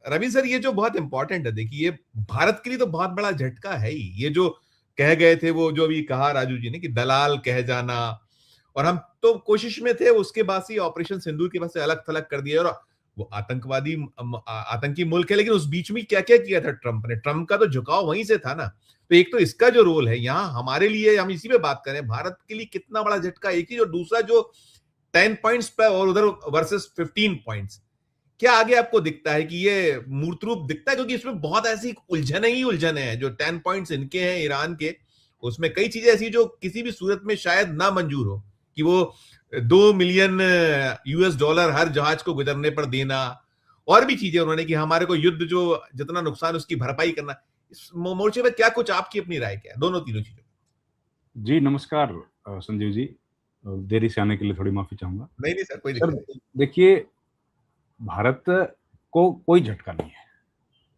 Ravi sir, ये जो बहुत इंपॉर्टेंट है, देखिए, ये भारत के लिए तो बहुत बड़ा झटका है ही। ये जो कह गए थे, वो जो अभी कहा राजू जी ने कि दलाल कह जाना, और हम तो कोशिश में थे उसके बाद से ऑपरेशन सिंदूर के बाद से अलग थलग कर दिया। और वो आतंकवादी आतंकी मुल्क है, लेकिन उस बीच में क्या क्या किया था ट्रंप ने? ट्रंप का तो झुकाव वहीं से था ना। तो एक तो इसका जो रोल है यहाँ हमारे लिए, हम इसी पे बात करें, भारत के लिए कितना बड़ा झटका एक ही, और दूसरा जो 10 पॉइंट्स पे और उधर वर्सेस 15 पॉइंट्स, क्या आगे आपको दिखता है कि ये मूर्त रूप दिखता है? क्योंकि इसमें बहुत ऐसी उलझने ही उलझने हैं। जो 10 पॉइंट्स इनके हैं ईरान के, उसमें कई चीजें ऐसी जो किसी भी सूरत में शायद ना मंजूर हो, कि वो 2 मिलियन यूएस डॉलर हर जहाज को गुजरने पर देना, और भी चीजें उन्होंने कि हमारे को युद्ध जो जितना नुकसान उसकी भरपाई करना। इस मोर्चे पर क्या कुछ आपकी अपनी राय क्या है दोनों तीनों चीजों? जी नमस्कार संजीव जी, देरी से आने के लिए थोड़ी माफी चाहूंगा। नहीं नहीं सर, कोई सर दिक्कत नहीं। देखिए, भारत को कोई झटका नहीं है,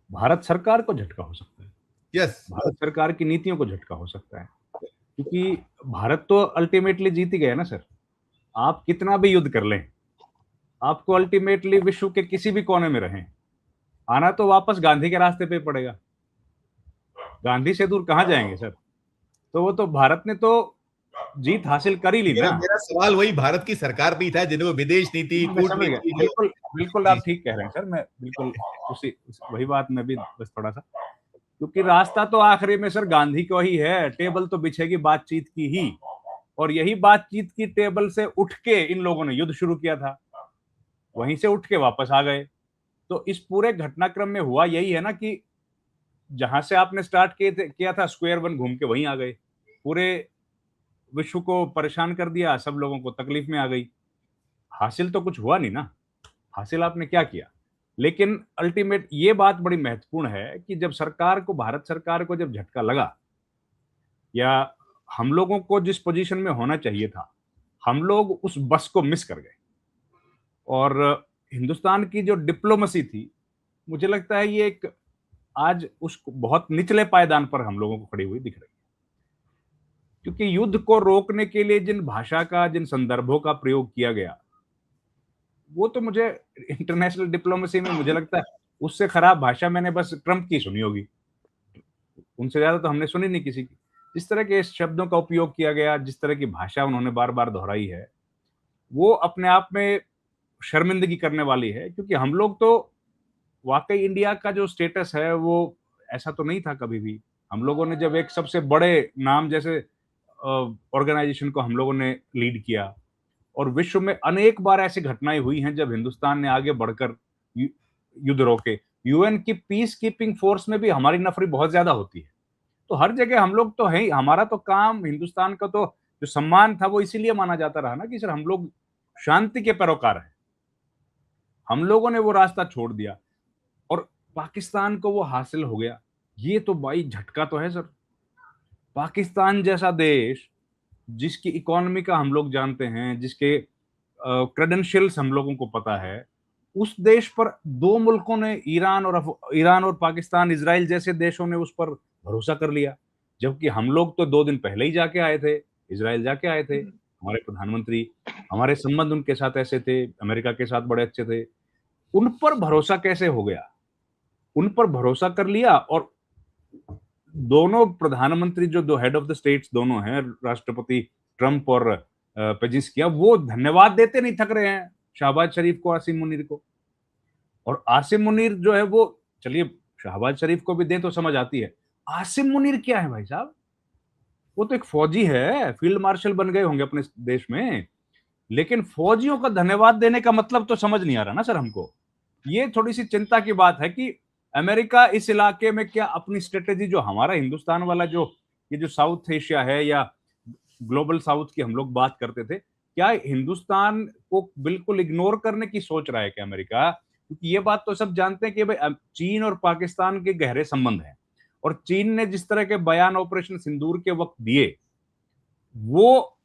भारत सरकार को झटका हो सकता है, यस। भारत सरकार की नीतियों को झटका हो सकता है, क्योंकि भारत तो अल्टीमेटली जीत ही गया ना सर। आप कितना भी युद्ध कर लें, आपको अल्टीमेटली विश्व के किसी भी कोने में रहें, आना तो वापस गांधी के रास्ते पे पड़ेगा। गांधी से दूर कहाँ जाएंगे सर? तो वो तो भारत ने तो जीत हासिल कर ही ली मेरा ना। मेरा सवाल वही भारत की सरकार पे ही था, जिनको विदेश नीति, मैं समझ गया, कूटनीति जो। बिल्कुल बिल्कुल जी। आप ठीक कह रहे हैं सर। मैं बिल्कुल वही बात मैं भी बस थोड़ा सा, क्योंकि रास्ता तो आखिरी में सर गांधी को ही है, टेबल तो बिछेगी बातचीत की ही, और यही बातचीत की टेबल से उठ के इन लोगों ने युद्ध शुरू किया था, वहीं से उठ के वापस आ गए। तो इस पूरे घटनाक्रम में हुआ यही है ना कि जहां से आपने स्टार्ट किया था स्क्वायर वन घूम के वहीं आ गए, पूरे विश्व को परेशान कर दिया, सब लोगों को तकलीफ में आ गई। हासिल तो कुछ हुआ नहीं ना, हासिल आपने क्या किया? लेकिन अल्टीमेट ये बात बड़ी महत्वपूर्ण है कि जब सरकार को, भारत सरकार को जब झटका लगा, या हम लोगों को जिस पोजीशन में होना चाहिए था, हम लोग उस बस को मिस कर गए। और हिंदुस्तान की जो डिप्लोमेसी थी, मुझे लगता है ये एक आज उस बहुत निचले पायदान पर हम लोगों को खड़ी हुई दिख रही है। क्योंकि युद्ध को रोकने के लिए जिन भाषा का, जिन संदर्भों का प्रयोग किया गया, वो तो मुझे इंटरनेशनल डिप्लोमेसी में मुझे लगता है उससे खराब भाषा मैंने बस ट्रंप की सुनी होगी, उनसे ज्यादा तो हमने सुनी नहीं किसी की। जिस तरह के शब्दों का उपयोग किया गया, जिस तरह की भाषा उन्होंने बार बार दोहराई है, वो अपने आप में शर्मिंदगी करने वाली है। क्योंकि हम लोग तो वाकई इंडिया का जो स्टेटस है वो ऐसा तो नहीं था कभी भी। हम लोगों ने जब एक सबसे बड़े नाम जैसे ऑर्गेनाइजेशन को हम लोगों ने लीड किया, और विश्व में अनेक बार ऐसी घटनाएं हुई हैं जब हिंदुस्तान ने आगे बढ़कर यु- युद्ध रोके। यूएन की पीस कीपिंग फोर्स में भी हमारी नफरी बहुत ज्यादा होती है। तो हर जगह हम लोग तो है ही, हमारा तो काम, हिंदुस्तान का तो जो सम्मान था वो इसीलिए माना जाता रहा ना कि सर हम लोग शांति के पैरोकार हैं। हम लोगों ने वो रास्ता छोड़ दिया और पाकिस्तान को वो हासिल हो गया। ये तो भाई झटका तो है सर। पाकिस्तान जैसा देश, जिसकी इकोनॉमी का हम लोग जानते हैं, जिसके क्रेडेंशियल्स हम लोगों को पता है, उस देश पर दो मुल्कों ने, ईरान और पाकिस्तान, इजराइल जैसे देशों ने उस पर भरोसा कर लिया। जबकि हम लोग तो 2 दिन पहले ही जाके आए थे, इजराइल जाके आए थे, हमारे प्रधानमंत्री, हमारे संबंध उनके साथ ऐसे थे, अमेरिका के साथ बड़े अच्छे थे। उन पर भरोसा कैसे हो गया? उन पर भरोसा कर लिया, और दोनों प्रधानमंत्री जो दो हेड ऑफ द स्टेट्स दोनों हैं, राष्ट्रपति ट्रंप और पेजिस्किया, वो धन्यवाद देते नहीं थक रहे हैं शहबाज शरीफ को, आसिम मुनीर को। और आसिम मुनीर जो है वो, चलिए शहबाज शरीफ को भी दें तो समझ आती है, आसिम मुनीर क्या है भाई साहब? वो तो एक फौजी है, फील्ड मार्शल बन गए होंगे अपने देश में, लेकिन फौजियों का धन्यवाद देने का मतलब तो समझ नहीं आ रहा ना सर हमको। ये थोड़ी सी चिंता की बात है कि अमेरिका इस इलाके में क्या अपनी स्ट्रेटेजी, जो हमारा हिंदुस्तान वाला जो ये जो साउथ एशिया है या ग्लोबल साउथ की हम लोग बात करते थे, क्या हिंदुस्तान को बिल्कुल इग्नोर करने की सोच रहा है क्या अमेरिका? क्योंकि ये बात तो सब जानते हैं कि भाई चीन और पाकिस्तान के गहरे संबंध हैं, और चीन ने जिस तरह के बयान ऑपरेशन सिंदूर के वक्त दिए, वो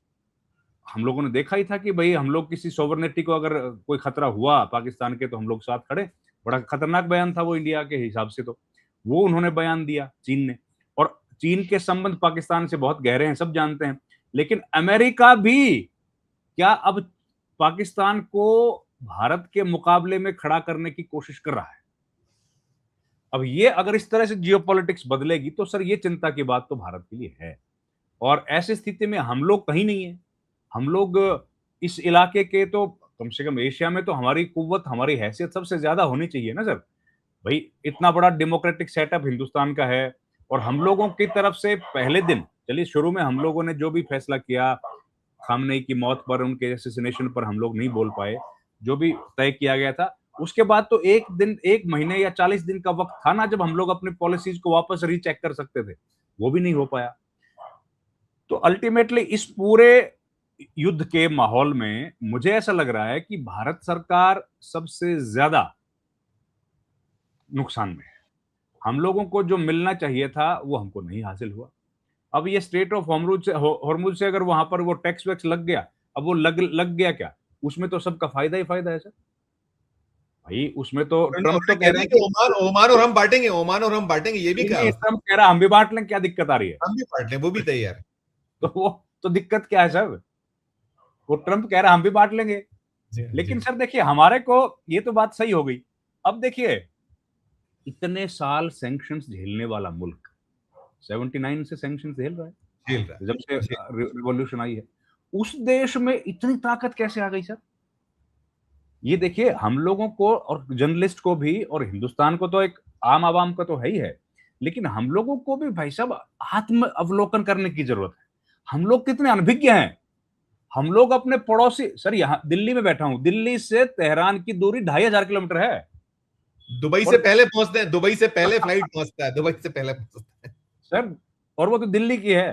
हम लोगों ने देखा ही था कि भाई हम लोग किसी सोवरेनिटी को अगर कोई खतरा हुआ पाकिस्तान के, तो हम लोग साथ खड़े। बड़ा खतरनाक बयान था वो इंडिया के हिसाब से, तो वो उन्होंने बयान दिया चीन ने। और चीन के संबंध पाकिस्तान से बहुत गहरे हैं, सब जानते हैं। लेकिन अमेरिका भी क्या अब पाकिस्तान को भारत के मुकाबले में खड़ा करने की कोशिश कर रहा है? अब ये अगर इस तरह से जियोपॉलिटिक्स बदलेगी तो सर ये चिंता की बात तो भारत के लिए है। और ऐसी स्थिति में हम लोग कहीं नहीं है। हम लोग इस इलाके के तो कम से कम एशिया में तो हमारी कुव्वत, हमारी हैसियत सबसे ज्यादा होनी चाहिए ना सर। भाई इतना बड़ा डेमोक्रेटिक सेटअप हिंदुस्तान का है, और हम लोगों की तरफ से पहले दिन, चलिए शुरू में हम लोगों ने जो भी फैसला किया, खामनेई की मौत पर, उनके असैसिनेशन पर हम लोग नहीं बोल पाए, जो भी तय किया गया था, उसके बाद तो एक दिन, एक महीने या 40 दिन का वक्त था ना जब हम लोग अपनी पॉलिसीज को वापस रीचेक कर सकते थे, वो भी नहीं हो पाया। तो अल्टीमेटली इस पूरे युद्ध के माहौल में मुझे ऐसा लग रहा है कि भारत सरकार सबसे ज्यादा नुकसान में है। हम लोगों को जो मिलना चाहिए था वो हमको नहीं हासिल हुआ। अब ये स्ट्रेट ऑफ हॉर्मुज से अगर वहां पर वो टैक्स वैक्स लग गया, अब वो लग गया क्या, उसमें तो सबका फायदा ही फायदा है सर। भाई उसमें तो ट्रम्प तो उन्होंने कह कह रहे दिया हैं कि कि ओमान ओमान और हम बांटेंगे, ओमान और हम बांटेंगे, ये भी कहा नहीं, उसने। ट्रम्प कह रहा हम भी बांट लें, क्या दिक्कत आ रही है? हम भी बांट लें, वो भी तैयार है। तो वो तो दिक्कत क्या है सर? वो ट्रम्प कह रहा हम भी बांट लेंगे। जी जी। लेकिन सर देखिए, हमारे को ये तो बात सही हो गई। अब देखिए, इतने साल सैंक्शंस झेलने वाला मुल्क 79 से सैंक्शंस झेल रहा है, झेल रहा जब से है। रिवॉल्यूशन आई है। उस देश में इतनी ताकत कैसे आ गई सर? ये देखिए, हम लोगों को और जर्नलिस्ट को भी, और हिंदुस्तान को तो एक आम आवाम का तो है ही है, लेकिन हम लोगों को भी भाई साहब आत्म अवलोकन करने की जरूरत है। हम लोग कितने अनभिज्ञ हैं। हम लोग अपने पड़ोसी, सर यहाँ दिल्ली में बैठा हूं, दिल्ली से तेहरान की दूरी 2500 किलोमीटर है। दुबई से और पहले पहुंचते हैं, दुबई से पहले फ्लाइट पहुंचता है, दुबई से पहले पहुंचता है। सर, और वो तो दिल्ली की है।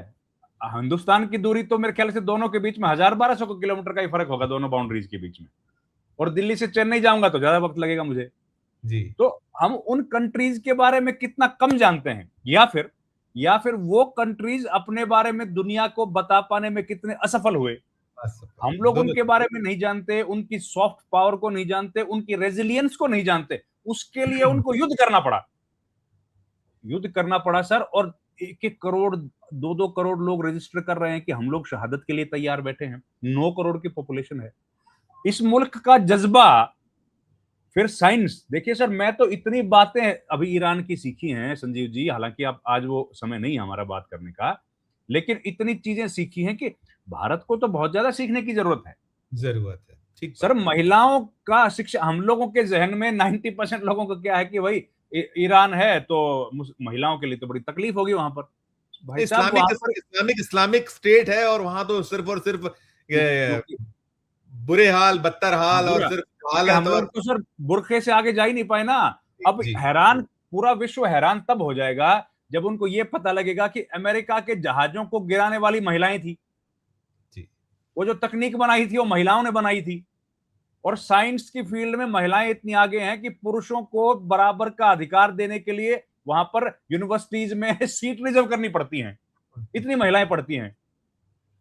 हिंदुस्तान की दूरी तो मेरे ख्याल से दोनों के बीच में 1000-1200 किलोमीटर का ही फर्क होगा, दोनों बाउंड्रीज के बीच में। और दिल्ली से चेन्नई जाऊंगा तो ज्यादा वक्त लगेगा मुझे। जी। तो हम उन कंट्रीज के बारे में कितना कम जानते हैं, या फिर वो कंट्रीज अपने बारे में दुनिया को बता पाने में कितने असफल हुए। बस हम लोग दोनों। उनके बारे में नहीं जानते, उनकी सॉफ्ट पावर को नहीं जानते, उनकी रेजिलियंस को नहीं जानते। उसके लिए उनको युद्ध करना पड़ा सर। और 1-1 करोड़, 2-2 करोड़ लोग रजिस्टर कर रहे हैं कि हम लोग शहादत के लिए तैयार बैठे हैं। 9 करोड़ की पॉपुलेशन है। इस मुल्क का जज्बा, फिर साइंस देखिए सर। मैं तो इतनी बातें अभी ईरान की सीखी हैं संजीव जी, हालांकि अब आज वो समय नहीं है हमारा बात करने का, लेकिन इतनी चीजें सीखी हैं कि भारत को तो बहुत ज्यादा सीखने की जरूरत है जरूरत है। ठीक सर। बात। महिलाओं का शिक्षा, हम लोगों के जहन में 90% लोगों का क्या है कि भाई ईरान है तो महिलाओं के लिए तो बड़ी तकलीफ होगी वहां पर। भाई साहब इस्लामिक वहां पर इस्लामिक इस्लामिक स्टेट है, और वहां तो सिर्फ और सिर्फ ये क्योंकि बुरे हाल, बदतर हाँ हाल, और बुरा, सिर्फ क्योंकि हालत हम लोग और। तो सर बुरखे से आगे जा ही नहीं पाए ना। अब जी हैरान, पूरा विश्व हैरान तब हो जाएगा जब उनको ये पता लगेगा कि अमेरिका के जहाजों को गिराने वाली महिलाएं थी। जी। वो जो तकनीक बनाई थी वो महिलाओं ने बनाई थी। और साइंस की फील्ड में महिलाएं इतनी आगे हैं कि पुरुषों को बराबर का अधिकार देने के लिए वहां पर यूनिवर्सिटीज में सीट रिजर्व करनी पड़ती हैं। इतनी महिलाएं पढ़ती हैं।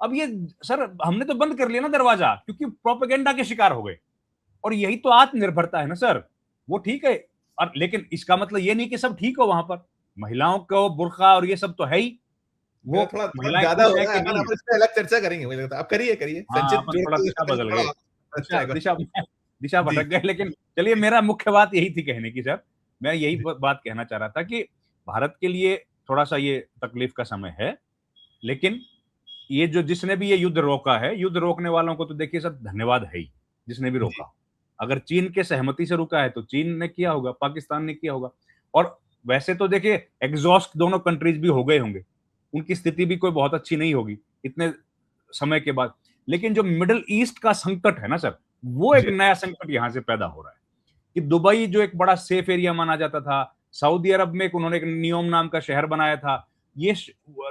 अब ये सर हमने तो बंद कर लिया ना दरवाजा, क्योंकि प्रोपेगेंडा के शिकार हो गए। और यही तो आत्मनिर्भरता है ना सर। वो ठीक है, और लेकिन इसका मतलब ये नहीं कि सब ठीक हो वहां पर। महिलाओं को बुर्का और ये सब तो है ही। मेरा वो थोड़ा थोड़ा महिलाएं ज्यादा खुश हो है रहा है, कि अपन नहीं है? अपन इस पे अलग चर्चा करेंगे, मुझे लगता है। आप करिए करिए, हाँ, संचित अपन जोड़ थोड़ा के दिशा अपन बदल थोड़ा गए। अच्छा है। दिशा दिशा जी। भटक गए, लेकिन चलिए, मेरा मुख्य बात यही थी कहने की सर। मैं यही बात कहना चाह रहा था कि भारत के लिए थोड़ा सा ये तकलीफ का समय है, लेकिन ये जो जिसने भी ये युद्ध रोका है, युद्ध रोकने वालों को तो देखिए सर धन्यवाद है ही, जिसने भी जी रोका। अगर चीन के सहमति से रुका है तो चीन ने किया होगा, पाकिस्तान ने किया होगा। और वैसे तो देखिए एग्जॉस्ट दोनों कंट्रीज भी हो गए होंगे, उनकी स्थिति भी कोई बहुत अच्छी नहीं होगी इतने समय के बाद। लेकिन जो मिडिल ईस्ट का संकट है ना सर, वो एक जी। नया संकट यहां से पैदा हो रहा है। कि दुबई जो एक बड़ा सेफ एरिया माना जाता था, सऊदी अरब में उन्होंने एक नियोम नाम का शहर बनाया था, ये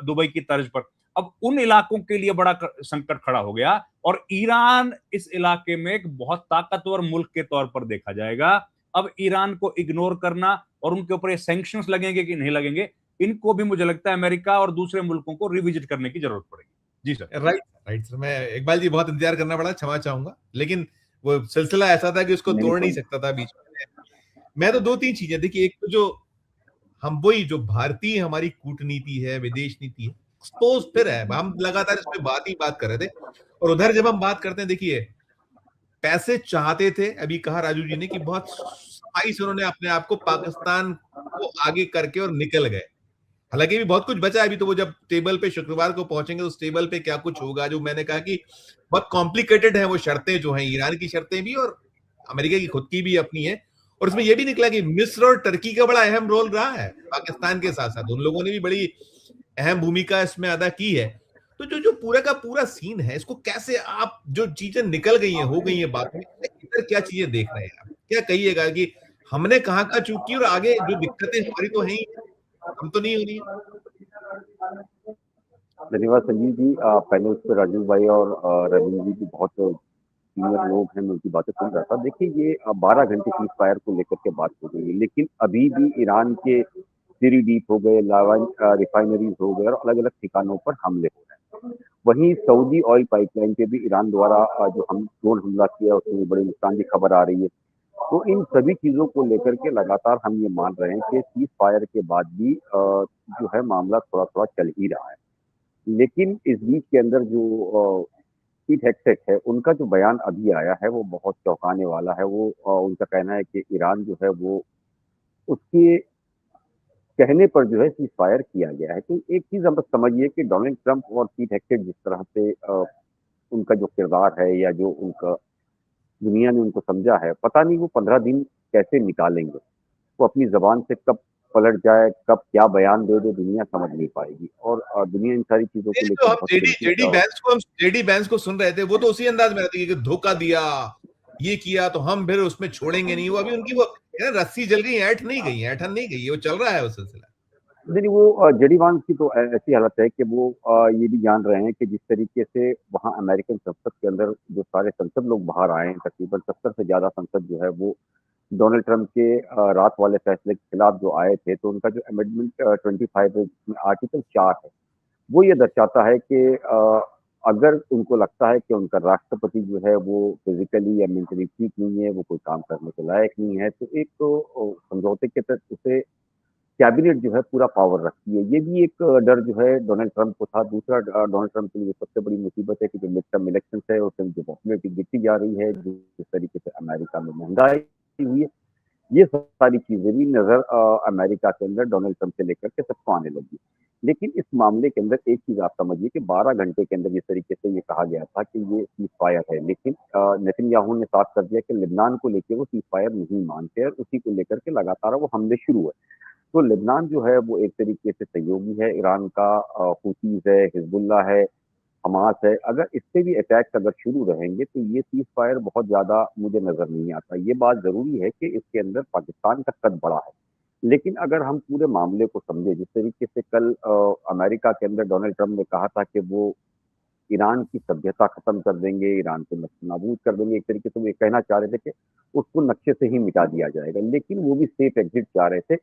दुबई की तर्ज पर, अब उन इलाकों के लिए बड़ा संकट खड़ा हो गया। और ईरान इस इलाके में एक बहुत ताकतवर मुल्क के तौर पर देखा जाएगा। अब ईरान को इग्नोर करना और उनके ऊपर ये सैंक्शंस लगेंगे कि नहीं लगेंगे, इनको भी मुझे लगता है अमेरिका और दूसरे मुल्कों को रिविजिट करने की जरूरत पड़ेगी। जी सर। राइट राइट सर, मैं इकबाल जी बहुत इंतजार करना पड़ा, क्षमा चाहूंगा, लेकिन वो सिलसिला ऐसा था कि उसको नहीं तोड़ नहीं कोई सकता था बीच में। मैं तो दो तीन चीजें देखिए, एक तो जो हम वही जो भारतीय हमारी कूटनीति है, विदेश नीति है, एक्सपोज फिर है, हम लगातार इस पे बात ही बात कर रहे थे। और उधर जब हम बात करते हैं, देखिए पैसे चाहते थे, अभी कहा राजू जी ने कि बहुत सफाई से उन्होंने अपने आप को पाकिस्तान वो आगे करके और निकल गए। हालांकि भी बहुत कुछ बचा है अभी, तो वो जब टेबल पे शुक्रवार को पहुंचेंगे तो उस टेबल पे क्या कुछ होगा, जो मैंने कहा कि बहुत कॉम्प्लिकेटेड है वो शर्तें जो हैं, ईरान की शर्तें भी और अमेरिका की खुद की भी अपनी है। और उसमें यह भी निकला कि मिस्र और टर्की का बड़ा अहम रोल रहा है पाकिस्तान के साथ साथ, उन लोगों ने भी बड़ी अहम भूमिका इसमें अदा की है। तो जो जो पूरा का पूरा सीन है, इसको कैसे आप, जो चीजें निकल गई हैं, हो गई हैं बात में, इधर क्या चीजें देख रहे हैं आप, क्या कहिएगा कि हमने कहाँ कहाँ चूक की और आगे जो दिक्कतें हमारी तो हैं ही, हम तो नहीं हो रही है। धन्यवाद संजीव जी। पहले उस पर राजीव भाई और रवि जी भी बहुत सीनियर लोग हैं, मैं उनकी बातें सुन रहा था। देखिए, ये 12 घंटे सीज फायर को लेकर के बात हो गई है, लेकिन अभी भी ईरान के सीरी डीप हो गए, लावा रिफाइनरीज हो गए और अलग अलग ठिकानों पर हमले हो रहे हैं। वहीं सऊदी ऑयल पाइपलाइन पे भी ईरान द्वारा जो हम ड्रोन हमला किया, उसमें बड़ी नुकसान की खबर आ रही है। तो इन सभी चीजों को लेकर के लगातार हम ये मान रहे हैं कि सीज फायर के बाद भी जो है मामला थोड़ा थोड़ा चल ही रहा है। लेकिन इस बीच के अंदर जो पीट हेगसेट है, उनका जो बयान अभी आया है वो बहुत चौंकाने वाला है। वो उनका कहना है कि ईरान जो है वो उसके कहने पर जो है सीज फायर किया गया है। तो एक चीज हम समझिए कि डोनाल्ड ट्रंप और पीट हेगसेट जिस तरह से उनका जो किरदार है या जो उनका दुनिया ने उनको समझा है, पता नहीं वो 15 दिन कैसे निकालेंगे। वो अपनी जबान से कब पलट जाए, कब क्या बयान दे दे, दुनिया समझ नहीं पाएगी। और दुनिया इन सारी चीजों को जो लेकर हम बहुत जेडी तरीके जेडी बैंस को हम जेडी बैंस को सुन रहे थे, वो तो उसी अंदाज में रहती है कि धोखा दिया, ये किया तो हम फिर उसमें छोड़ेंगे नहीं। वो अभी उनकी वो रस्सी जल गई, ऐठ नहीं गई, ऐठन नहीं गई, वो चल रहा है वो सिलसिला। नहीं, वो जेडी वांस की तो ऐसी हालत है कि वो ये भी जान रहे हैं कि जिस तरीके से वहाँ अमेरिकन संसद के अंदर जो सारे संसद लोग बाहर आए हैं, तकरीबन 70 से ज्यादा संसद जो है वो डोनाल्ड ट्रंप के रात वाले फैसले के खिलाफ जो आए थे, तो उनका जो अमेंडमेंट 25 है, जिसमें आर्टिकल 4 है, वो ये दर्शाता है कि अगर उनको लगता है कि उनका राष्ट्रपति जो है वो फिजिकली या मेंटली ठीक नहीं है, वो कोई काम करने के लायक नहीं है, तो एक तो समझौते के तहत उसे कैबिनेट जो है पूरा पावर रखती है। ये भी एक डर जो है डोनाल्ड ट्रंप को था। दूसरा डोनाल्ड ट्रंप के लिए सबसे बड़ी मुसीबत है कि जो मिड टर्म इलेक्शन है उसमें जो पॉपुलरिटी गिरती जा रही है, जिस तरीके से अमेरिका में महंगाई हुई है, ये सारी चीजें भी नजर अमेरिका के अंदर डोनाल्ड ट्रंप से लेकर के सबको आने लगी। लेकिन इस मामले के अंदर एक चीज आप समझिए कि 12 घंटे के अंदर जिस तरीके से ये कहा गया था कि ये सीज फायर है, लेकिन नेतन्याहू ने साफ कर दिया कि लेबनान को लेकर वो सीज फायर नहीं मानते और उसी को लेकर के लगातार वो हमले शुरू है। तो लेबनान जो है वो एक तरीके से सहयोगी है ईरान का, हूतीज है, हिजबुल्ला है, हमास है। अगर इससे भी अटैक अगर शुरू रहेंगे तो ये सीज फायर बहुत ज्यादा मुझे नजर नहीं आता। ये बात जरूरी है कि इसके अंदर पाकिस्तान का कद बड़ा है, लेकिन अगर हम पूरे मामले को समझे, जिस तरीके से कल अमेरिका के अंदर डोनाल्ड ट्रंप ने कहा था कि वो ईरान की सभ्यता खत्म कर देंगे, ईरान को नाबूद कर देंगे, एक तरीके से वो ये कहना चाह रहे थे कि उसको नक्शे से ही मिटा दिया जाएगा, लेकिन वो भी सेफ एग्जिट चाह रहे थे।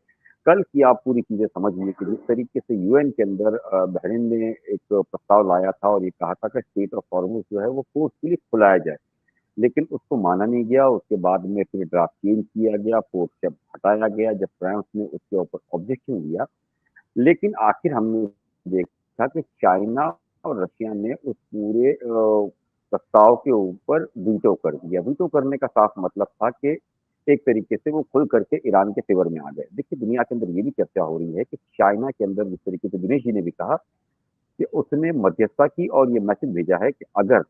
कल की आप पूरी चीजें समझिए कि जिस तरीके से यूएन के अंदर बहरीन ने एक प्रस्ताव लाया था और ये कहा था कि स्टेट ऑफ हॉर्मुज जो है वो फोर्सफुली खुलाया जाए, लेकिन उसको माना नहीं गया। उसके बाद में फिर ड्राफ्ट चेंज किया गया, फोर्स जब हटाया गया, जब फ्रांस ने उसके ऊपर ऑब्जेक्शन दिया, लेकिन आखिर हमने देखा कि चाइना और रशिया ने उस पूरे प्रस्ताव के ऊपर वीटो कर दिया। वीटो करने का साफ मतलब था कि एक तरीके से वो खुल करके ईरान के फेवर में आ गए। देखिए, दुनिया के अंदर ये भी चर्चा हो रही है कि चाइना के अंदर जिस तरीके से दिनेश जी ने भी कहा कि उसने मध्यस्थता की और ये मैसेज भेजा है कि अगर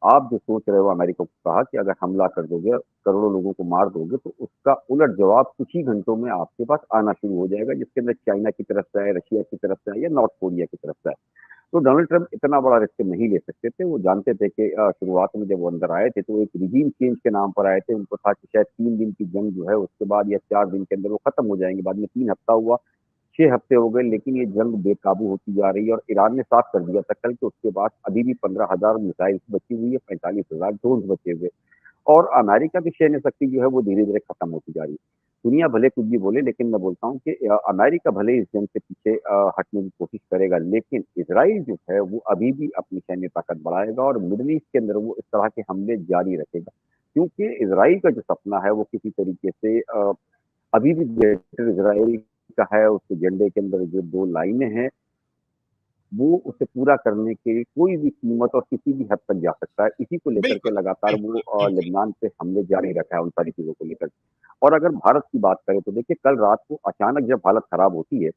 आप जो सोच रहे हो, अमेरिका को कहा कि अगर हमला कर दोगे, करोड़ों लोगों को मार दोगे, तो उसका उलट जवाब कुछ ही घंटों में आपके पास आना शुरू हो जाएगा, जिसके अंदर चाइना की तरफ से है, रशिया की तरफ से है या नॉर्थ कोरिया की तरफ से है। तो डोनाल्ड ट्रंप इतना बड़ा रिस्क नहीं ले सकते थे। वो जानते थे कि शुरुआत में जब वो अंदर आए थे तो एक रिजीम चेंज के नाम पर आए थे। उनको था कि शायद 3 दिन की जंग जो है उसके बाद या 4 दिन के अंदर वो खत्म हो जाएंगे। बाद में 3 हफ्ता हुआ, 6 हफ्ते हो गए, लेकिन ये जंग बेकाबू होती जा रही है। और ईरान ने साफ कर दिया था कल कि उसके बाद अभी भी 15,000 मिसाइल बची हुई है, 45,000 ड्रोन बचे हुए, और अमेरिका की सैन्य शक्ति जो है वो धीरे धीरे खत्म होती जा रही है। दुनिया भले कुछ भी बोले, लेकिन मैं बोलता हूँ कि अमेरिका भले इस जंग से पीछे हटने की कोशिश करेगा, लेकिन इसराइल जो है वो अभी भी अपनी सैन्य ताकत बढ़ाएगा और मिडल ईस्ट के अंदर वो इस तरह के हमले जारी रखेगा, क्योंकि इसराइल का जो सपना है वो किसी तरीके से अभी भी ग्रेटर इसराइल का है। उसके झंडे के अंदर जो 2 लाइनें हैं वो उसे पूरा करने के कोई भी कीमत और किसी भी हद तक जा सकता है। इसी को लेकर के बिल्कुल लगातार बिल्कुल वो बिल्कुल। लेबनान पे हमले जारी रखा है उन सारी चीजों को लेकर। और अगर भारत की बात करें तो देखिए कल रात को अचानक जब हालत खराब होती है,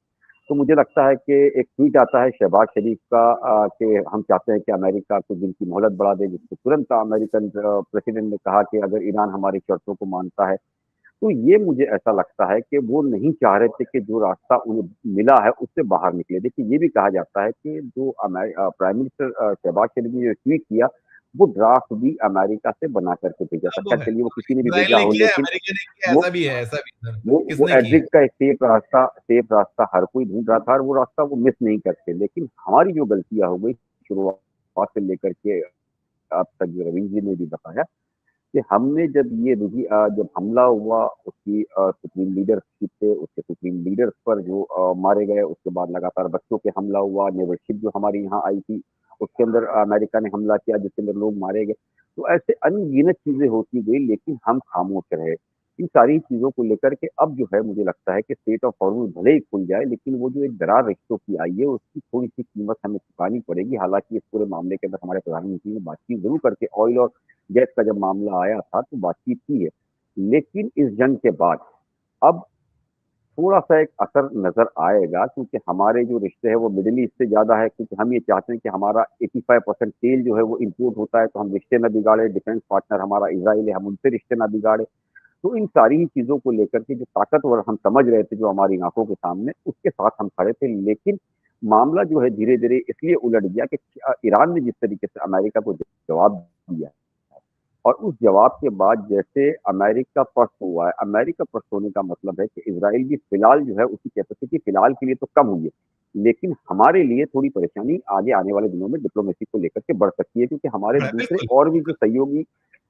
तो मुझे लगता है कि एक ट्वीट आता है शहबाज शरीफ का कि हम चाहते हैं कि अमेरिका कुछ दिन की मोहलत बढ़ा दे, जिसको तुरंत अमेरिकन प्रेसिडेंट ने कहा कि अगर ईरान हमारी शर्तों को मानता है, तो ये मुझे ऐसा लगता है कि वो नहीं चाह रहे थे कि जो रास्ता उन्हें मिला है उससे बाहर निकले। देखिए ये भी कहा जाता है कि जो प्राइम मिनिस्टर शहबाज शरीफ ने जो ट्वीट किया, वो ड्राफ्ट भी अमेरिका से बना करके भेजा था। अब वो खैर है, चलिए वो किसी ने भी इज़राइल भेजा ने हो, किया है, लेकिन अमेरिका ने किया है, वो ऐसा भी है, ऐसा भी है। वो किसने किया एग्जिट का एक सेफ रास्ता हर कोई ढूंढ रहा था और वो रास्ता वो मिस नहीं करते। लेकिन हमारी जो गलतियां हो गई शुरुआत से लेकर के अब तक, जो रवीश जी ने भी बताया कि हमने जब जब हमला हुआ उसकी सुप्रीम लीडरशिप पे, उसके सुप्रीम लीडर्स पर जो मारे गए, उसके बाद लगातार बच्चों पे हमला हुआ, नेबरशिप जो हमारी यहाँ आई थी उसके अंदर अमेरिका ने हमला किया जिसके अंदर लोग मारे गए। तो ऐसे अनगिनत चीजें होती गई, लेकिन हम खामोश रहे इन सारी चीजों को लेकर के। अब जो है मुझे लगता है कि स्टेट ऑफ हॉर्मोज भले ही खुल जाए, लेकिन वो जो एक दरार रिश्तों की आई है उसकी थोड़ी सी कीमत हमें चुकानी पड़ेगी। हालांकि इस पूरे मामले के अंदर हमारे प्रधानमंत्री ने बातचीत जरूर करके ऑयल और गैस का जब मामला आया था तो बातचीत की है, लेकिन इस जंग के बाद अब थोड़ा सा एक असर नजर आएगा, क्योंकि हमारे जो रिश्ते हैं वो मिडिल ईस्ट से ज्यादा है, क्योंकि हम ये चाहते हैं कि हमारा 85% तेल जो है वो इंपोर्ट होता है, तो हम रिश्ते ना बिगाड़े। डिफेंस पार्टनर हमारा इसराइल है, हम उनसे रिश्ते ना बिगाड़े। तो इन सारी ही चीजों को लेकर के जो ताकतवर हम समझ रहे थे जो हमारी आंखों के सामने, उसके साथ हम खड़े थे। लेकिन मामला जो है धीरे धीरे इसलिए उलट गया कि ईरान ने जिस तरीके से अमेरिका को जवाब दिया, और उस जवाब के बाद जैसे अमेरिका फर्स्ट हुआ है। अमेरिका फर्स्ट होने का मतलब है कि इसराइल भी फिलहाल जो है उसकी कैपेसिटी फिलहाल के लिए तो कम हुई है, लेकिन हमारे लिए थोड़ी परेशानी आगे आने वाले दिनों में डिप्लोमेसी को लेकर के बढ़ सकती है, क्योंकि हमारे दूसरे बिल्कुल। और भी जो सहयोगी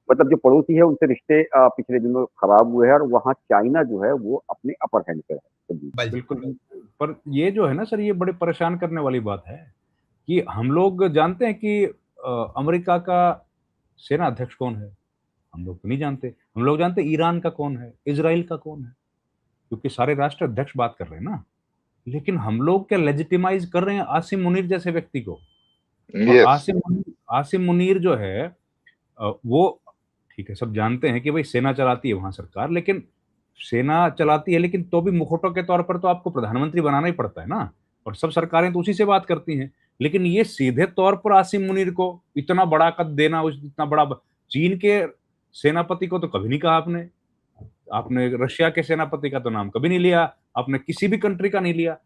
मतलब जो पड़ोसी है उनसे रिश्ते पिछले दिनों खराब हुए हैं, और वहाँ चाइना जो है वो अपने अपर हैंड पे है। तो जी। बाजी। बिल्कुल। पर ये जो है ना सर, ये बड़े परेशान करने वाली बात है कि हम लोग जानते हैं कि अमेरिका का सेना अध्यक्ष कौन है। हम लोग तो नहीं जानते। हम लोग जानते हैं ईरान का कौन है, इजराइल का कौन है, क्योंकि सारे राष्ट्र अध्यक्ष बात कर रहे हैं ना। लेकिन हम लोग क्या लेजिटिमाइज कर रहे हैं आसिम मुनीर जैसे व्यक्ति को। और यस। आसिम मुनीर जो है वो ठीक है, सब जानते हैं कि भाई सेना चलाती है वहां सरकार, लेकिन सेना चलाती है लेकिन तो भी मुखौटों के तौर पर तो आपको प्रधानमंत्री बनाना ही पड़ता है ना। और सब सरकारें तो उसी से बात करती हैं। लेकिन ये सीधे तौर पर आसिम मुनीर को इतना बड़ा कद देना, इतना बड़ा चीन के सेनापति को तो कभी नहीं कहा आपने। आपने रशिया के सेनापति का तो नाम कभी नहीं लिया, आपने किसी भी कंट्री का नहीं लिया।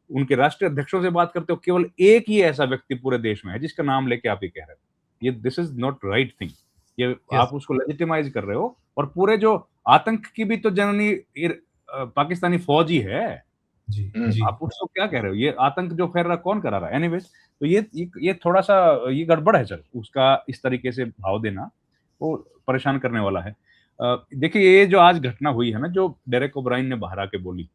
उनके राष्ट्रीय अध्यक्षों से बात करते हो, केवल एक ही ऐसा व्यक्ति पूरे देश में है जिसका नाम लेके आप ये कह रहे हो। ये this is not right thing. ये आप उसको लेजिटिमाइज कर रहे हो। और पूरे जो आतंक की भी तो जननी पाकिस्तानी फौज ही है। जी जी। आप उसको क्या कह रहे हो? ये आतंक जो फैल रहा कौन करा रहा है? एनीवेज, तो ये थोड़ा सा ये गड़बड़ है सर, उसका इस तरीके से भाव देना वो परेशान करने वाला है। देखिए ये जो आज घटना हुई है ना, जो डेरेक ओब्रायन ने बाहर आके बोली,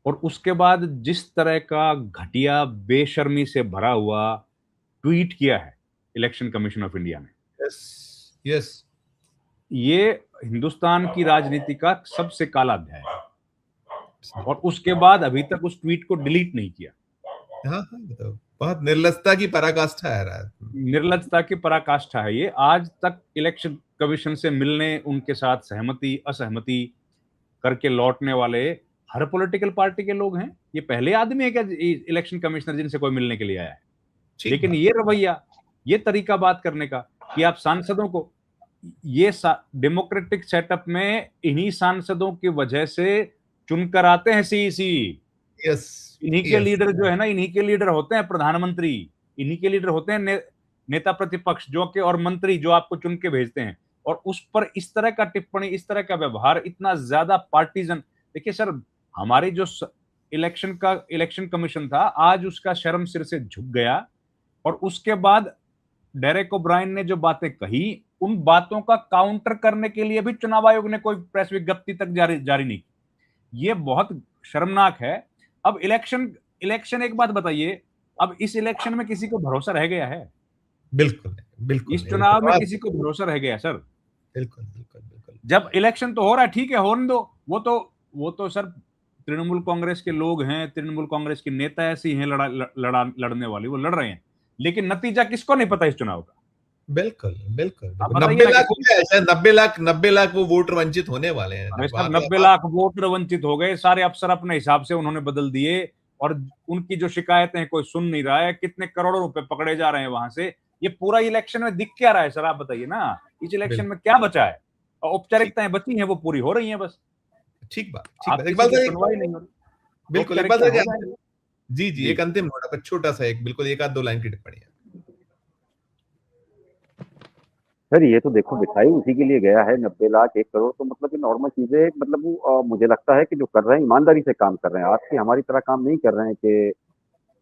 और उसके बाद जिस तरह का घटिया बेशर्मी से भरा हुआ ट्वीट किया है इलेक्शन कमीशन ऑफ इंडिया ने, यस यस। ये हिंदुस्तान की राजनीति का सबसे काला अध्याय है। और उसके बाद अभी तक उस ट्वीट को डिलीट नहीं किया। हाँ हाँ, बताओ। बहुत निर्लजता की पराकाष्ठा है रात। निर्लजता की पराकाष्ठा है ये। आज तक इलेक्शन कमीशन से मिलने, उनके साथ सहमति असहमति करके लौटने वाले हर पॉलिटिकल पार्टी के लोग हैं। ये पहले आदमी है क्या इलेक्शन कमिश्नर जिनसे कोई मिलने के लिए आया है? लेकिन ये रवैया, ये तरीका बात करने का कि आप सांसदों को, ये डेमोक्रेटिक सेटअप में इन्हीं सांसदों की वजह से चुनकर आते हैं सीईसी। यस। इन्हीं के लीडर जो है ना, इन्हीं के लीडर होते हैं प्रधानमंत्री, इन्हीं के लीडर होते हैं नेता प्रतिपक्ष जो के, और मंत्री जो आपको चुन के भेजते हैं। और उस पर इस तरह का टिप्पणी, इस तरह का व्यवहार, इतना ज्यादा पार्टीजन। देखिए सर, हमारी जो इलेक्शन कमीशन था, आज उसका शर्म सिर से झुक गया। और उसके बाद डेरेक ओब्रायन ने जो बातें कही, उन बातों का काउंटर करने के लिए भी चुनाव आयोग ने कोई प्रेस विज्ञप्ति तक जारी नहीं की। ये बहुत शर्मनाक है। अब इलेक्शन एक बात बताइए, अब इस इलेक्शन में किसी को भरोसा रह गया है? बिल्कुल बिल्कुल। इस चुनाव में किसी को भरोसा रह गया सर? बिल्कुल बिल्कुल बिल्कुल। जब इलेक्शन तो हो रहा है, ठीक है, होने दो। वो तो सर तृणमूल कांग्रेस के लोग हैं, तृणमूल कांग्रेस के नेता ऐसी हैं लड़ने वाली, वो लड़ रहे हैं। लेकिन नतीजा किसको नहीं पता इस चुनाव का? बिल्कुल, बिल्कुल, आप बिल्कुल। बताइए 90 ना लाख कि क्या है, शायद 90 लाख वो वोटर वंचित होने वाले हैं। अरे सर, बात 90 बात लाख वोटर वंचित हो गए, सारे अफसर अपने हिसाब से उन्होंने बदल दिए और उनकी जो शिकायतें हैं कोई सुन नहीं रहा है, कितने करोड़ों रुपए पकड़े जा रहे हैं वहां से। ये पूरा इलेक्शन में दिख क्या रहा है सर, आप बताइए ना, इस इलेक्शन बिल्कुल, में क्या बचा है? और ठीक औपचारिकताएं बची हैं वो पूरी हो रही हैं बस। ठीक आप बात। किसी इकबाल की सर सुनवाई नहीं हो रही, बिल्कुल, इकबाल औपचारिकताएं सर हो क्या जाएंगी। जी, जी, जी, एक अंतिम नोट पर छोटा-सा एक बिल्कुल 1 आध 2 लाइन की टिप्पणी है। सर ये तो देखो मिठाई उसी के लिए गया है 90 लाख 1 करोड़ तो मतलब ये नॉर्मल चीज़ है मतलब वो मुझे लगता है कि जो कर रहे हैं ईमानदारी से काम कर रहे हैं। आज की हमारी तरह काम नहीं कर रहे हैं कि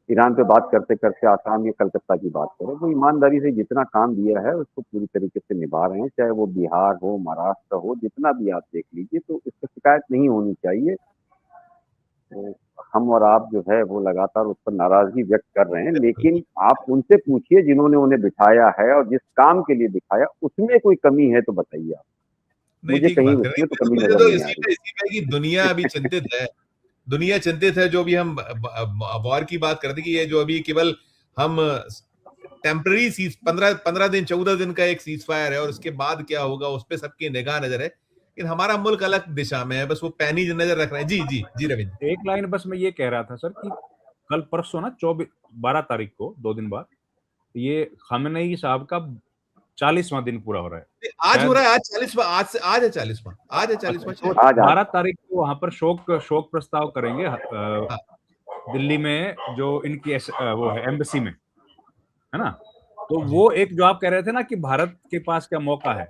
ईरान पे बात करते-करते आसाम या कलकत्ता की बात करें। वो ईमानदारी से जितना काम दिया है उसको पूरी तरीके से निभा रहे हैं, चाहे वो बिहार हो, महाराष्ट्र हो, जितना भी आप देख लीजिए तो इससे शिकायत नहीं होनी चाहिए। तो हम और आप जो है वो लगातार उस पर नाराज़गी व्यक्त कर रहे हैं, बिल्कुल। लेकिन आप उनसे पूछिए जिन्होंने उन्हें बिठाया है और जिस काम के लिए बिठाया, उसमें कोई कमी है तो बताइए आप। नहीं, मुझे ठीक कहीं बात कर रहे उसमें तो हैं। कमी मुझे नज़र तो नहीं आ रही। इसी पे कि दुनिया अभी चिंतित है। दुनिया चिंतित है जो भी हम वॉर की बात करते कि ये जो अभी केवल हम टेम्पररी सीज 15 दिन 14 दिन का एक सीज फायर है और उसके बाद क्या होगा उस पे सबकी निगाह नजर है लेकिन हमारा मुल्क अलग दिशा में है बस वो पैनी नजर रख रहे हैं जी जी जी रविंद्र एक लाइन बस मैं ये कह रहा था सर कि कल परसों ना 12 तारीख को 2 दिन बाद ये खामेनेई साहब का 40वां दिन पूरा हो रहा है आज हो शायद। रहा है आज 40वां आज है 40वां आज है अच्छा, 40वां तो शायद आज 12 तारीख को वहां पर शोक प्रस्ताव करेंगे हाँ दिल्ली में जो इनकी वो है एम्बेसी में, है ना? तो जी वो एक जो आप कह रहे थे ना कि भारत के पास क्या मौका है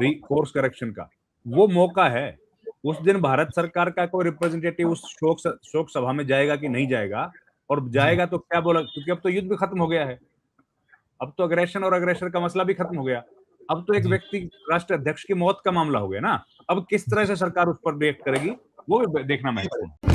कोर्स करेक्शन का, वो मौका है। उस दिन भारत सरकार का कोई रिप्रेजेंटेटिव उस शोक सभा में जाएगा कि नहीं जाएगा, और जी जाएगा तो क्या बोला, क्योंकि अब तो युद्ध भी खत्म हो गया है, अब तो अग्रेशन और अग्रेसर का मसला भी खत्म हो गया, अब तो एक जी व्यक्ति राष्ट्र अध्यक्ष की मौत का मामला हो गया ना। अब किस तरह से सरकार उस पर रिएक्ट करेगी वो भी देखना महत्वपूर्ण है।